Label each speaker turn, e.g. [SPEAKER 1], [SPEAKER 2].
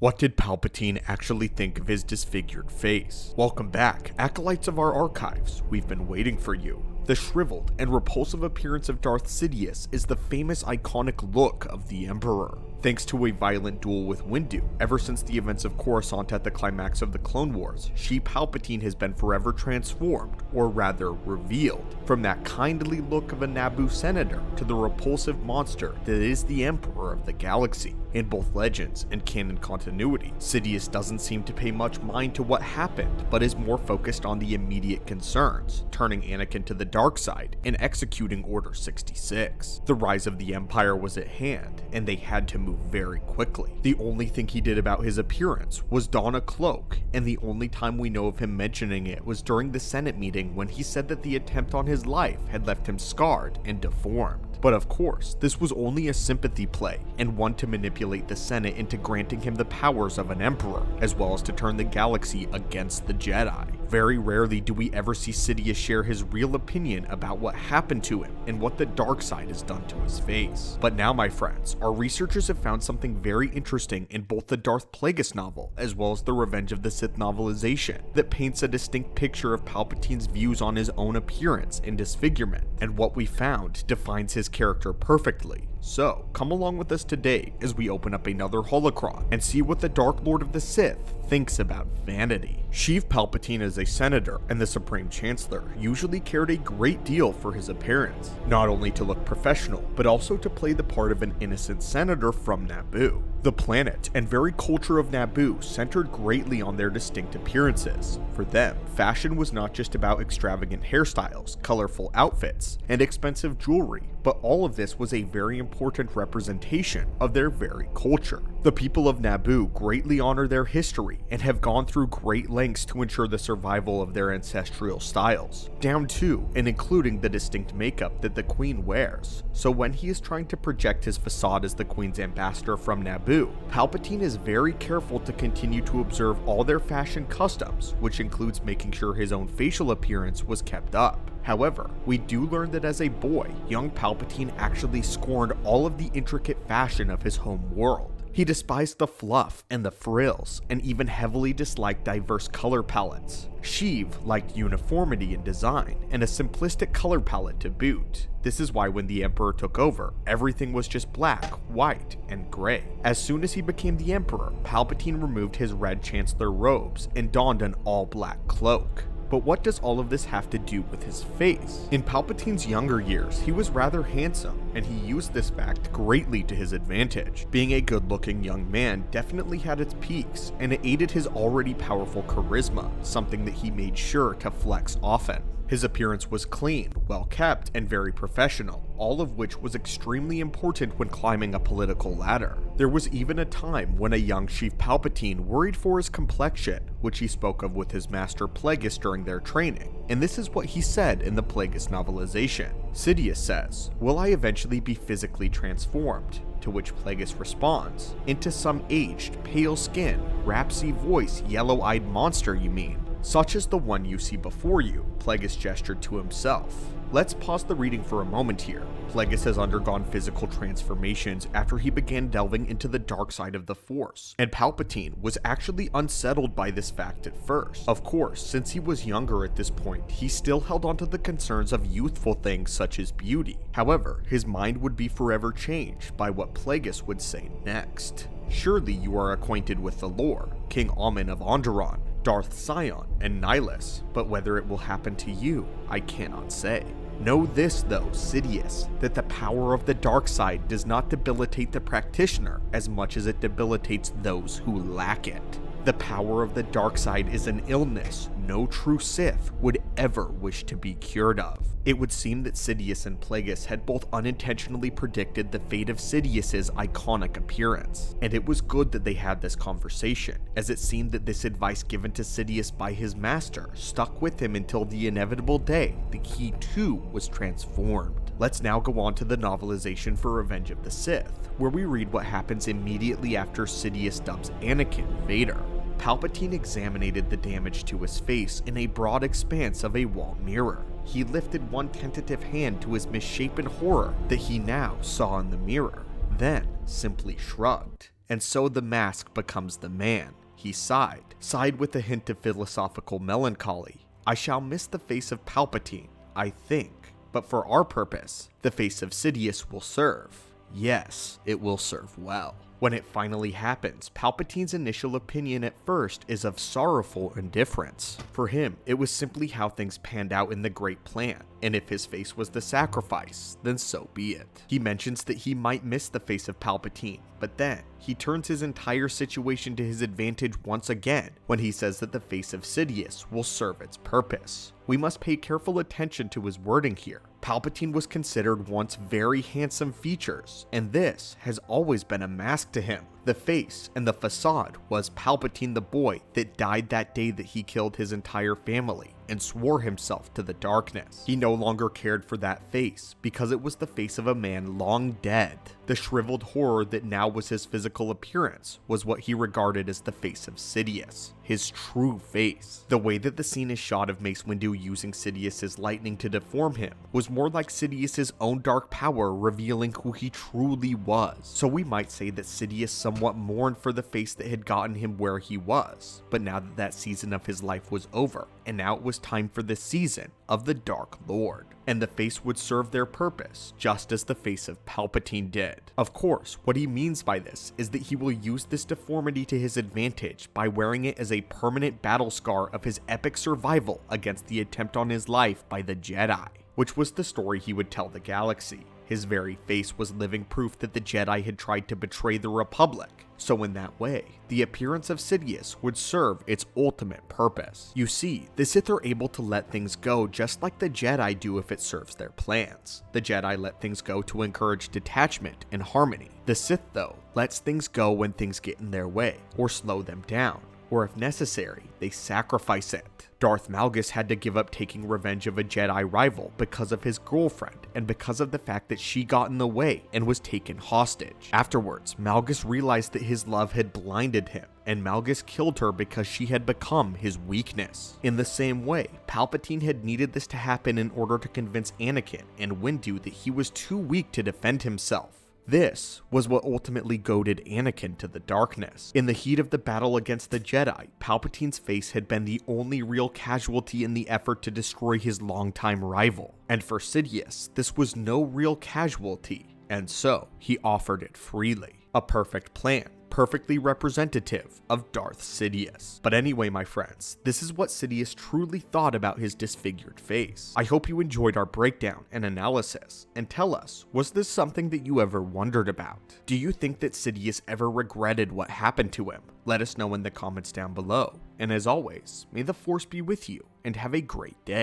[SPEAKER 1] What did Palpatine actually think of his disfigured face? Welcome back, acolytes of our archives. We've been waiting for you. The shriveled and repulsive appearance of Darth Sidious is the famous iconic look of the Emperor. Thanks to a violent duel with Windu, ever since the events of Coruscant at the climax of the Clone Wars, She Palpatine has been forever transformed, or rather revealed, from that kindly look of a Naboo senator to the repulsive monster that is the Emperor of the Galaxy. In both legends and canon continuity, Sidious doesn't seem to pay much mind to what happened, but is more focused on the immediate concerns, turning Anakin to the dark side and executing Order 66. The rise of the Empire was at hand, and they had to move very quickly. The only thing he did about his appearance was don a cloak, and the only time we know of him mentioning it was during the Senate meeting when he said that the attempt on his life had left him scarred and deformed. But of course, this was only a sympathy play, and one to manipulate the Senate into granting him the powers of an emperor, as well as to turn the galaxy against the Jedi. Very rarely do we ever see Sidious share his real opinion about what happened to him and what the dark side has done to his face. But now, my friends, our researchers have found something very interesting in both the Darth Plagueis novel as well as the Revenge of the Sith novelization that paints a distinct picture of Palpatine's views on his own appearance and disfigurement, and what we found defines his character perfectly. So, come along with us today as we open up another holocron and see what the Dark Lord of the Sith thinks about vanity. Sheev Palpatine as a senator and the Supreme Chancellor usually cared a great deal for his appearance, not only to look professional, but also to play the part of an innocent senator from Naboo. The planet and very culture of Naboo centered greatly on their distinct appearances. For them, fashion was not just about extravagant hairstyles, colorful outfits, and expensive jewelry, but all of this was a very important representation of their very culture. The people of Naboo greatly honor their history and have gone through great lengths to ensure the survival of their ancestral styles, down to and including the distinct makeup that the Queen wears. So when he is trying to project his facade as the Queen's ambassador from Naboo, Palpatine is very careful to continue to observe all their fashion customs, which includes making sure his own facial appearance was kept up. However, we do learn that as a boy, young Palpatine actually scorned all of the intricate fashion of his home world. He despised the fluff and the frills, and even heavily disliked diverse color palettes. Sheev liked uniformity in design, and a simplistic color palette to boot. This is why when the Emperor took over, everything was just black, white, and gray. As soon as he became the Emperor, Palpatine removed his red Chancellor robes and donned an all-black cloak. But what does all of this have to do with his face? In Palpatine's younger years, he was rather handsome, and he used this fact greatly to his advantage. Being a good-looking young man definitely had its peaks, and it aided his already powerful charisma, something that he made sure to flex often. His appearance was clean, well-kept, and very professional, all of which was extremely important when climbing a political ladder. There was even a time when a young Sheev Palpatine worried for his complexion, which he spoke of with his master Plagueis during their training, and this is what he said in the Plagueis novelization. Sidious says, "Will I eventually be physically transformed?" To which Plagueis responds, "Into some aged, pale skin, rapsy voice, yellow-eyed monster you mean? Such as the one you see before you," Plagueis gestured to himself. Let's pause the reading for a moment here. Plagueis has undergone physical transformations after he began delving into the dark side of the Force, and Palpatine was actually unsettled by this fact at first. Of course, since he was younger at this point, he still held on to the concerns of youthful things such as beauty. However, his mind would be forever changed by what Plagueis would say next. "Surely you are acquainted with the lore, King Amin of Onderon, Darth Sion, and Nihilus, but whether it will happen to you, I cannot say. Know this though, Sidious, that the power of the dark side does not debilitate the practitioner as much as it debilitates those who lack it. The power of the dark side is an illness no true Sith would ever wish to be cured of." It would seem that Sidious and Plagueis had both unintentionally predicted the fate of Sidious's iconic appearance, and it was good that they had this conversation, as it seemed that this advice given to Sidious by his master stuck with him until the inevitable day that he too was transformed. Let's now go on to the novelization for Revenge of the Sith, where we read what happens immediately after Sidious dubs Anakin Vader. Palpatine examined the damage to his face in a broad expanse of a wall mirror. He lifted one tentative hand to his misshapen horror that he now saw in the mirror, then simply shrugged and so the mask becomes the man. He sighed with a hint of philosophical melancholy. I shall miss the face of Palpatine, I think, but for our purpose, the face of Sidious will serve. Yes, it will serve well. When it finally happens, Palpatine's initial opinion at first is of sorrowful indifference. For him, it was simply how things panned out in the Great Plan, and if his face was the sacrifice, then so be it. He mentions that he might miss the face of Palpatine, but then he turns his entire situation to his advantage once again when he says that the face of Sidious will serve its purpose. We must pay careful attention to his wording here. Palpatine was considered once very handsome features, and this has always been a mask to him. The face and the facade was Palpatine the boy that died that day that he killed his entire family and swore himself to the darkness. He no longer cared for that face because it was the face of a man long dead. The shriveled horror that now was his physical appearance was what he regarded as the face of Sidious, his true face. The way that the scene is shot of Mace Windu using Sidious's lightning to deform him was more like Sidious's own dark power revealing who he truly was. So we might say that Sidious somewhat mourned for the face that had gotten him where he was, but now that that season of his life was over, and now it was time for the season of the Dark Lord, and the face would serve their purpose, just as the face of Palpatine did. Of course, what he means by this is that he will use this deformity to his advantage by wearing it as a permanent battle scar of his epic survival against the attempt on his life by the Jedi, which was the story he would tell the galaxy. His very face was living proof that the Jedi had tried to betray the Republic, so in that way, the appearance of Sidious would serve its ultimate purpose. You see, the Sith are able to let things go just like the Jedi do if it serves their plans. The Jedi let things go to encourage detachment and harmony. The Sith, though, lets things go when things get in their way, or slow them down, or if necessary, they sacrifice it. Darth Malgus had to give up taking revenge of a Jedi rival because of his girlfriend and because of the fact that she got in the way and was taken hostage. Afterwards, Malgus realized that his love had blinded him, and Malgus killed her because she had become his weakness. In the same way, Palpatine had needed this to happen in order to convince Anakin and Windu that he was too weak to defend himself. This was what ultimately goaded Anakin to the darkness. In the heat of the battle against the Jedi, Palpatine's face had been the only real casualty in the effort to destroy his longtime rival. And for Sidious, this was no real casualty, and so he offered it freely. A perfect plan, perfectly representative of Darth Sidious. But anyway, my friends, this is what Sidious truly thought about his disfigured face. I hope you enjoyed our breakdown and analysis, and tell us, was this something that you ever wondered about? Do you think that Sidious ever regretted what happened to him? Let us know in the comments down below. And as always, may the Force be with you, and have a great day.